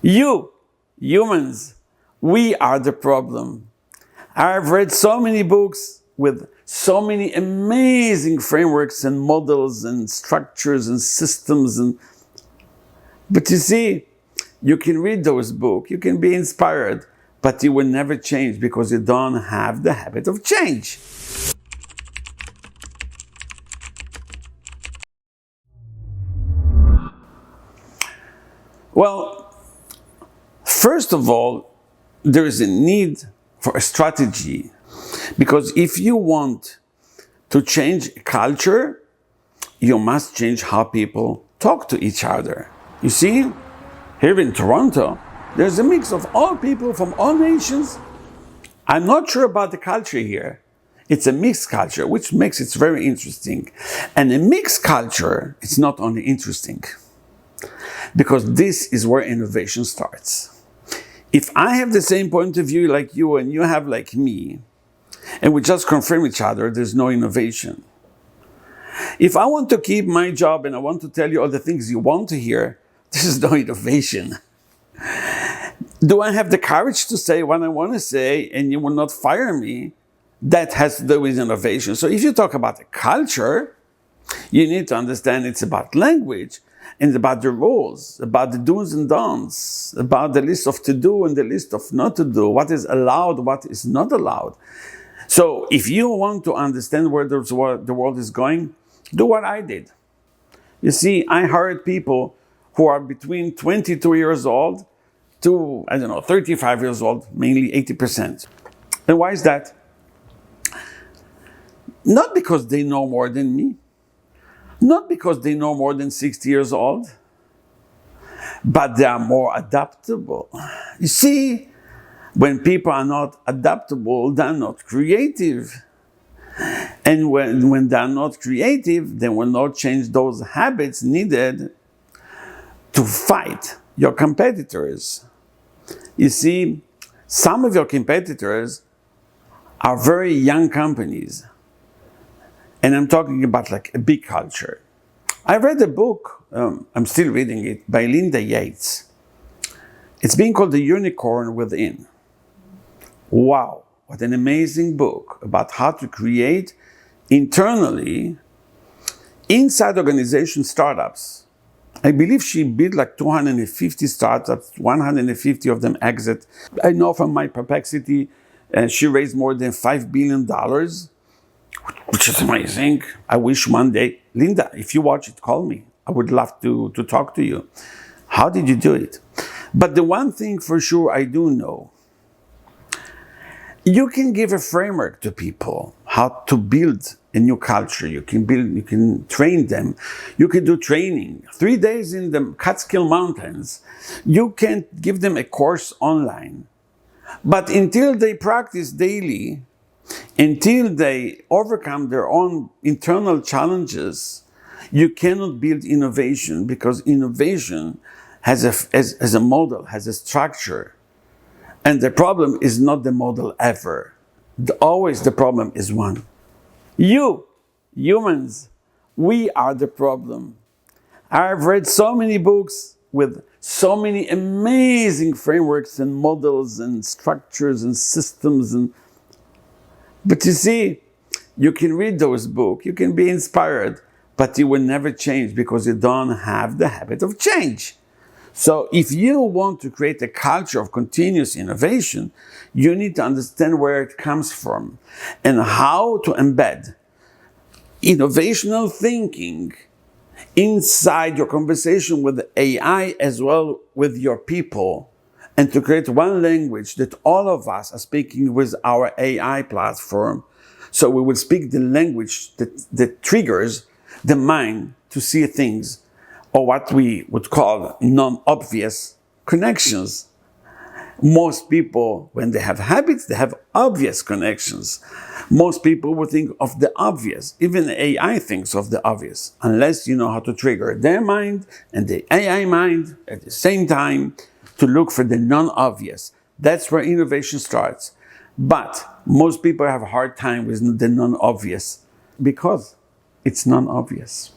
You, humans, we are the problem. I've read so many books with so many amazing frameworks and models and structures and systems. But you see, you can read those books, you can be inspired, but you will never change because you don't have the habit of change. Well, first of all, there is a need for a strategy, because if you want to change culture, you must change how people talk to each other. You see, here in Toronto, there's a mix of all people from all nations. I'm not sure about the culture here. It's a mixed culture, which makes it very interesting. And a mixed culture is not only interesting, because this is where innovation starts. If I have the same point of view like you and you have like me, and we just confirm each other, there's no innovation. If I want to keep my job and I want to tell you all the things you want to hear, this is no innovation. Do I have the courage to say what I want to say and you will not fire me? That has to do with innovation. So if you talk about a culture, you need to understand it's about language and about the rules, about the do's and don'ts, about the list of to do and the list of not to do, what is allowed, what is not allowed. So if you want to understand where the world is going, do what I did. You see, I hired people who are between 22 years old to, 35 years old, mainly 80%. And why is that? Not because they know more than me, not because they know more than 60 years old, but they are more adaptable. You see, when people are not adaptable, they're not creative. And when they're not creative, they will not change those habits needed to fight your competitors. You see, some of your competitors are very young companies. And I'm talking about like a big culture. I read a book, I'm still reading it, by Linda Yates. It's being called The Unicorn Within. Wow, what an amazing book about how to create internally, inside organization startups. I believe she built like 250 startups, 150 of them exit. I know from my perplexity, she raised more than $5 billion, which is amazing. I wish one day, Linda, if you watch it, call me. I would love to talk to you. How did you do it? But the one thing for sure I do know, you can give a framework to people, how to build a new culture. You can train them. You can do training. 3 days in the Catskill Mountains. You can give them a course online. But until they practice daily, until they overcome their own internal challenges, you cannot build innovation, because innovation has a model, has a structure. And the problem is not the model ever. Always the problem is one. You, humans, we are the problem. I've read so many books with so many amazing frameworks and models and structures and systems. But you see, you can read those books, you can be inspired, but you will never change because you don't have the habit of change. So if you want to create a culture of continuous innovation, you need to understand where it comes from and how to embed innovational thinking inside your conversation with AI as well with your people, and to create one language that all of us are speaking with our AI platform. So we will speak the language that triggers the mind to see things, or what we would call non-obvious connections. Most people, when they have habits, they have obvious connections. Most people will think of the obvious. Even AI thinks of the obvious, unless you know how to trigger their mind and the AI mind at the same time to look for the non-obvious. That's where innovation starts. But most people have a hard time with the non-obvious because it's non-obvious.